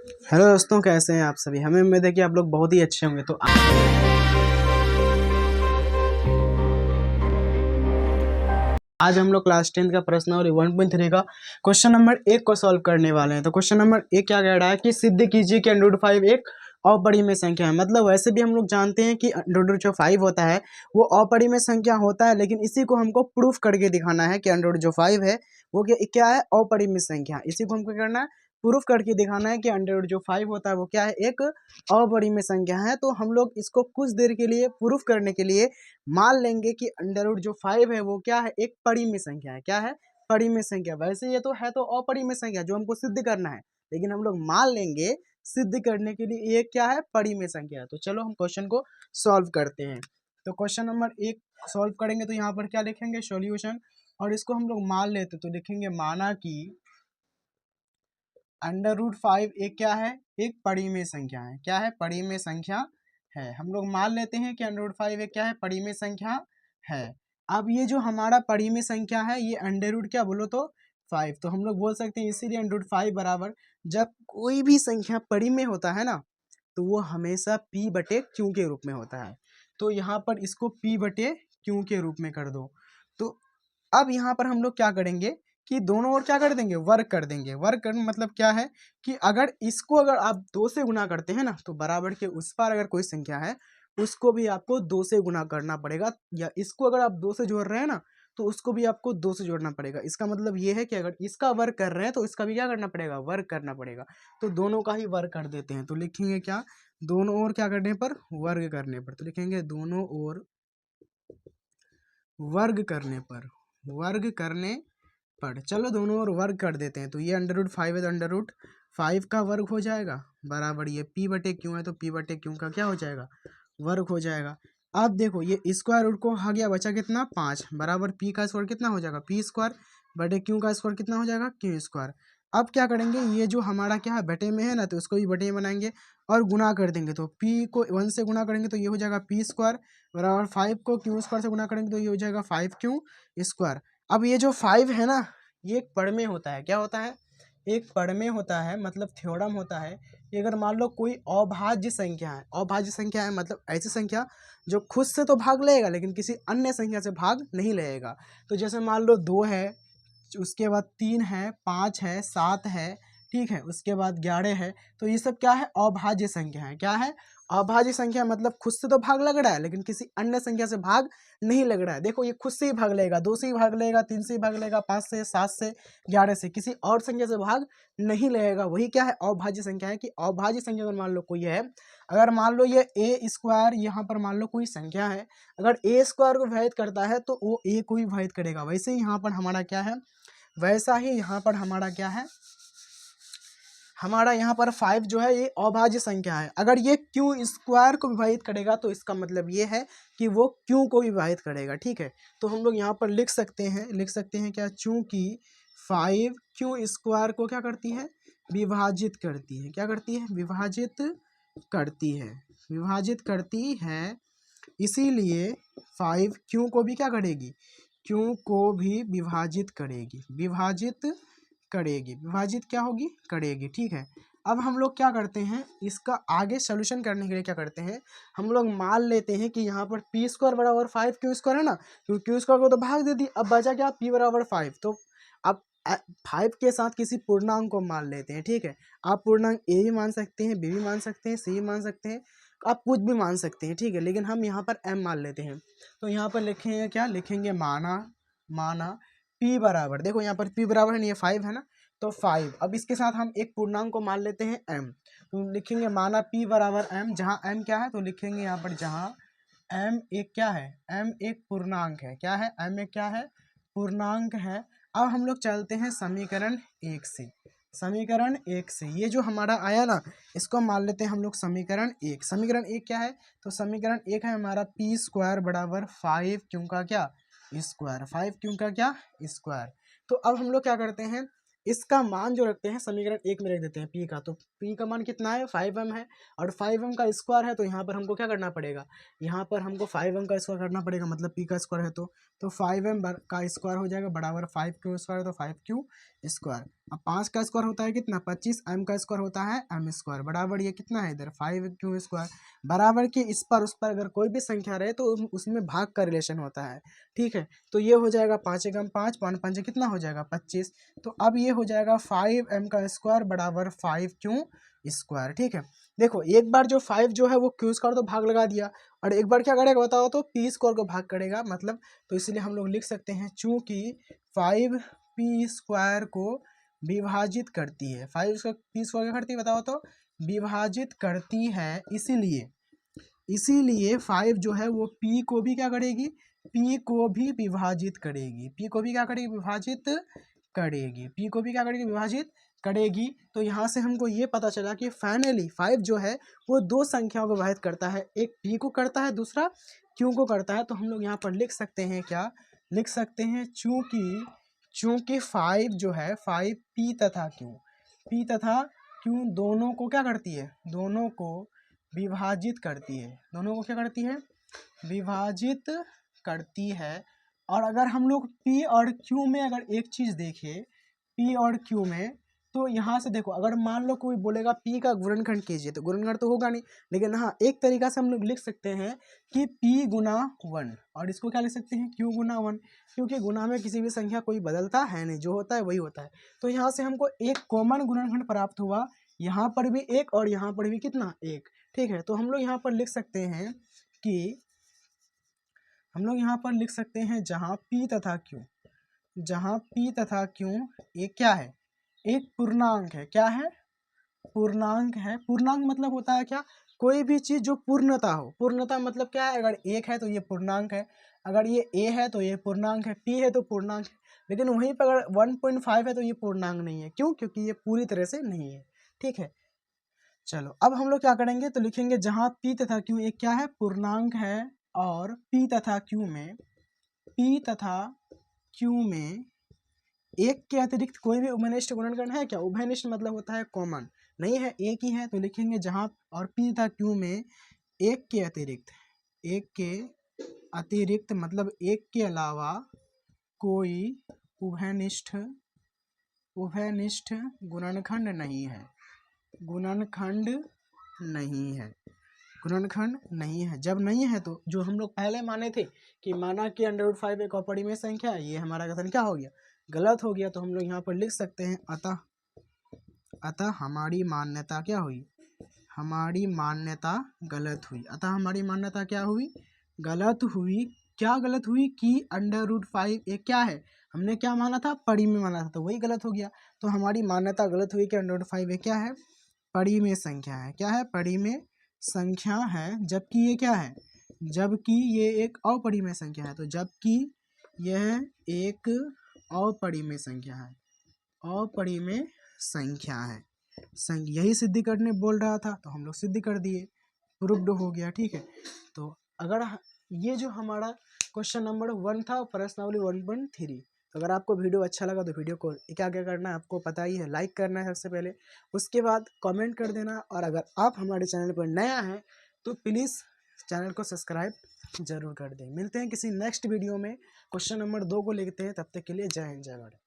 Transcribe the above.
Hello दोस्तों, कैसे हैं आप सभी। हमें उम्मीद है कि आप लोग बहुत ही अच्छे होंगे। तो आज हम लोग क्लास 10 का प्रश्नावली 1.3 का क्वेश्चन नंबर 1 को सॉल्व करने वाले हैं। तो क्वेश्चन नंबर 1 क्या कह रहा है कि सिद्ध कीजिए कि √5 एक अपरिमेय संख्या है। मतलब वैसे भी हम लोग जानते हैं कि जो 5 होता है वो अपरिमेय संख्या होता है, लेकिन इसी को हमको प्रूफ करके दिखाना है कि जो 5 है वो क्या है, अपरिमेय संख्या। इसी को हमको करना है, प्रूफ करके दिखाना है कि जो 5 होता है वो क्या है, एक अपरिमेय संख्या है। तो हम लोग इसको कुछ देर के लिए प्रूफ करने के लिए मान लेंगे कि जो 5 है वो क्या है, एक परिमेय संख्या है। क्या है, परिमेय संख्या। वैसे ये तो है तो अपरिमेय संख्या जो हमको सिद्ध करना है, लेकिन हम लोग मान लेंगे सिद्ध करने के लिए ये क्या है, परिमेय संख्या है। तो चलो हम क्वेश्चन को सॉल्व करते हैं। तो क्वेश्चन नंबर 1 सॉल्व करेंगे तो यहाँ पर क्या लिखेंगे, सॉल्यूशन, और इसको हम लोग मान लेते तो लिखेंगे माना कि √5 एक क्या है, एक परिमेय संख्या है। क्या है, परिमेय संख्या है। हम लोग मान लेते हैं कि √5 एक क्या है, परिमेय संख्या है। अब ये जो हमारा परिमेय संख्या है ये अंडर क्या बोलो तो 5, तो हम लोग बोल सकते हैं इसीलिए √5 बराबर, जब कोई भी संख्या परिमेय होता है ना तो वो हमेशा p/q के रूप में होता है। तो यहाँ पर इसको p/q के रूप में कर दो। तो अब यहाँ पर हम लोग क्या करेंगे कि दोनों ओर क्या कर देंगे, वर्ग कर देंगे। वर्ग करने मतलब क्या है कि अगर आप 2 से गुना करते हैं ना तो बराबर के उस पार अगर कोई संख्या है उसको भी आपको 2 से गुना करना पड़ेगा, या इसको अगर आप 2 से जोड़ रहे हैं ना तो उसको भी आपको 2 से जोड़ना पड़ेगा। इसका मतलब ये है कि अगर इसका वर्ग कर रहे हैं तो इसका भी क्या करना पड़ेगा, वर्ग करना पड़ेगा। तो दोनों का ही वर्ग कर देते हैं। तो लिखेंगे क्या, दोनों ओर क्या करने पर, वर्ग करने पर। तो लिखेंगे दोनों ओर वर्ग करने पर, वर्ग करने पर। चलो दोनों ओर वर्ग कर देते हैं। तो ये √5 है तो √5 का वर्ग हो जाएगा बराबर ये p/q है तो p/q का क्या हो जाएगा, वर्ग हो जाएगा। अब देखो ये स्क्वायर रूट को आ गया, बचा कितना, 5 बराबर p का स्क्वायर कितना हो जाएगा, p²/q का स्क्वायर कितना हो जाएगा, q²। अब क्या करेंगे, ये जो हमारा क्या है बटे में है ना तो उसको भी बटे में बनाएंगे और गुना कर देंगे। तो p को 1 से गुना करेंगे तो ये हो जाएगा p² बराबर 5 को q² से गुना करेंगे तो ये हो जाएगा 5q²। अब ये जो 5 है ना ये एक परमेय होता है। क्या होता है, एक परमेय होता है। मतलब थ्योरम होता है कि अगर मान लो कोई अभाज्य संख्या है, अभाज्य संख्या है मतलब ऐसी संख्या जो खुद से तो भाग लेगा लेकिन किसी अन्य संख्या से भाग नहीं लेगा। तो जैसे मान लो 2 है, उसके बाद 3 है, 5 है, 7 है, ठीक है, उसके बाद 11 है। तो ये सब क्या है, अभाज्य संख्या है। क्या है, अभाज्य संख्या। मतलब खुद से तो भाग लग रहा है लेकिन किसी अन्य संख्या से भाग नहीं लग रहा है। देखो ये खुद से ही भाग लेगा, 2 से ही भाग लेगा, 3 से ही भाग लेगा, 5 से, 7 से, 11 से, किसी और संख्या से भाग नहीं लगेगा। वही क्या है, अभाज्य संख्या है। कि अभाज्य संख्या अगर मान लो कोई है, अगर मान लो ये a², यहाँ पर मान लो कोई संख्या है, अगर a² को विभाजित करता है तो वो a को भी विभाजित करेगा। वैसे ही यहाँ पर हमारा क्या है, वैसा ही यहाँ पर हमारा क्या है, हमारा यहाँ पर 5 जो है ये अभाज्य संख्या है। अगर ये q² को विभाजित करेगा तो इसका मतलब ये है कि वो q को विभाजित करेगा। ठीक है, तो हम लोग यहाँ पर लिख सकते हैं क्या, चूंकि 5 q² को क्या करती है, विभाजित करती है। क्या करती है, विभाजित करती है, विभाजित करती है। इसीलिए 5 q को भी क्या करेगी, q को भी विभाजित करेगी, विभाजित करेगी, विभाजित क्या होगी, करेगी। ठीक है, अब हम लोग क्या करते हैं, इसका आगे सोल्यूशन करने के लिए क्या करते हैं, हम लोग मान लेते हैं कि यहाँ पर p² बराबर 5 q² है ना, क्योंकि q² को तो भाग दे दी। अब बचा क्या, p बराबर 5। तो अब 5 के साथ किसी पूर्णांक को मान लेते हैं। ठीक है, आप पूर्णांक a भी मान सकते हैं, b भी मान सकते हैं, c भी मान सकते हैं, आप कुछ भी मान सकते हैं। ठीक है, लेकिन हम यहाँ पर m मान लेते हैं। तो यहाँ पर लिखेंगे क्या, लिखेंगे माना p बराबर, देखो यहाँ पर p बराबर है, ये 5 है ना, तो 5। अब इसके साथ हम एक पूर्णांक को मान लेते हैं m, तो लिखेंगे माना p बराबर m, जहाँ m क्या है तो लिखेंगे यहाँ पर, जहाँ m एक क्या है, m एक पूर्णांक है। क्या है, m एक क्या है, पूर्णांक है। अब हम लोग चलते हैं समीकरण 1 से, समीकरण 1 से ये जो हमारा आया ना इसको मान लेते हैं हम लोग समीकरण 1। समीकरण 1 क्या है, तो समीकरण 1 है हमारा p² बराबर 5 q का क्या, स्क्वायर, 5 q का क्या, स्क्वायर। तो अब हम लोग क्या करते हैं, इसका मान जो रखते हैं समीकरण 1 में रख देते हैं पी का, तो पी का मान कितना है 5m है, और 5m का स्क्वायर है, तो यहाँ पर हमको क्या करना पड़ेगा, यहाँ पर हमको 5m का स्क्वायर करना पड़ेगा, मतलब पी का स्क्वायर है तो 5m का स्क्वायर हो जाएगा बराबर 5q स्क्वायर, तो 5q स्क्वायर। अब 5 का स्क्वायर होता है कितना 25, m का स्क्वायर होता है m स्क्वायर, बराबर ये कितना है इधर 5q स्क्वायर, बराबर के इस पर उस पर अगर कोई भी संख्या रहे तो उसमें भाग का रिलेशन होता है, ठीक है। तो ये हो जाएगा 5 एकम 5, 5 5 कितना हो जाएगा 25, तो अब ये हो जाएगा 5m का स्क्वायर बराबर 5q स्क्वायर, ठीक है। देखो एक बार जो 5 जो है वो q स्क्वायर तो भाग लगा दिया, और एक बार क्या करेगा बताओ तो p स्क्वायर को भाग करेगा, मतलब तो इसलिए हम लोग लिख सकते हैं चूंकि 5p स्क्वायर को विभाजित करती है, 5 स्क्वायर p स्क्वायर क्या करती है बताओ तो विभाजित करती है, इसीलिए 5 जो है वो p को भी क्या करेगी, p को भी विभाजित करेगी, p को भी क्या करेगी विभाजित करेगी, p को भी क्या करेगी विभाजित करेगी। तो यहाँ से हमको ये पता चला कि फाइनली 5 जो है वो दो संख्याओं को विभाजित करता है, एक p को करता है दूसरा q को करता है। तो हम लोग यहाँ पर लिख सकते हैं, क्या लिख सकते हैं, चूंकि 5 जो है 5 p तथा q दोनों को क्या करती है, दोनों को विभाजित करती है, दोनों को क्या करती है विभाजित करती है। और अगर हम लोग p और q में अगर एक चीज़ देखें, p और q में, तो यहाँ से देखो अगर मान लो कोई बोलेगा p का गुणनखंड कीजिए, तो गुणनखंड तो होगा नहीं, लेकिन हाँ एक तरीका से हम लोग लिख सकते हैं कि p गुना 1, और इसको क्या लिख सकते हैं q गुना 1, क्योंकि गुना में किसी भी संख्या कोई बदलता है नहीं, जो होता है वही होता है। तो यहाँ से हमको एक कॉमन गुणनखंड प्राप्त हुआ, यहाँ पर भी एक और यहाँ पर भी कितना एक, ठीक है। तो हम लोग यहाँ पर लिख सकते हैं कि हम लोग यहाँ पर लिख सकते हैं जहाँ p तथा q एक क्या है, एक पूर्णांक है, क्या है पूर्णांक है। पूर्णांक मतलब होता है क्या, कोई भी चीज़ जो पूर्णता हो, पूर्णता मतलब क्या है, अगर एक है तो ये पूर्णांक है, अगर ये a है तो ये पूर्णांक है, p है तो पूर्णांक है, लेकिन वहीं पर अगर 1.5 है तो ये पूर्णांक नहीं है, क्यों, क्योंकि ये पूरी तरह से नहीं है, ठीक है। चलो अब हम लोग क्या करेंगे, तो लिखेंगे जहाँ p तथा q एक क्या है पूर्णांक है, और p तथा q में एक के अतिरिक्त कोई भी उभयनिष्ठ गुणनखंड है क्या, उभयनिष्ठ मतलब होता है कॉमन, नहीं है एक ही है, तो लिखेंगे जहाँ और p तथा q में एक के अतिरिक्त मतलब एक के अलावा कोई उभयनिष्ठ गुणनखंड नहीं है, गुणनखंड नहीं है। जब नहीं है तो जो हम लोग पहले माने थे कि माना कि √5 एक अपरिमेय संख्या है, ये हमारा कथन क्या हो गया, गलत हो गया। तो हम लोग यहाँ पर लिख सकते हैं अतः हमारी मान्यता क्या हुई, हमारी मान्यता गलत हुई, अतः हमारी मान्यता क्या हुई, गलत हुई। क्या गलत हुई कि √5 एक क्या है, हमने क्या माना था परिमेय माना था, तो वही गलत हो गया। तो हमारी मान्यता गलत हुई कि √5 एक क्या है परिमेय संख्या है, क्या है परिमेय संख्या है, जबकि ये क्या है, जबकि ये एक अपरिमेय संख्या है, तो जबकि यह एक अपरिमेय संख्या है, अपरिमेय संख्या है। यही सिद्धि करने बोल रहा था, तो हम लोग सिद्ध कर दिए, प्रूव्ड हो गया, ठीक है। तो अगर ये जो हमारा क्वेश्चन नंबर 1 था प्रश्नावली 1.3, तो अगर आपको वीडियो अच्छा लगा तो वीडियो को क्या क्या करना है आपको पता ही है, लाइक करना है सबसे पहले, उसके बाद कमेंट कर देना, और अगर आप हमारे चैनल पर नया हैं तो प्लीज़ चैनल को सब्सक्राइब जरूर कर दें। मिलते हैं किसी नेक्स्ट वीडियो में, क्वेश्चन नंबर 2 को लिखते हैं, तब तक के लिए जय हिंद जय भारत।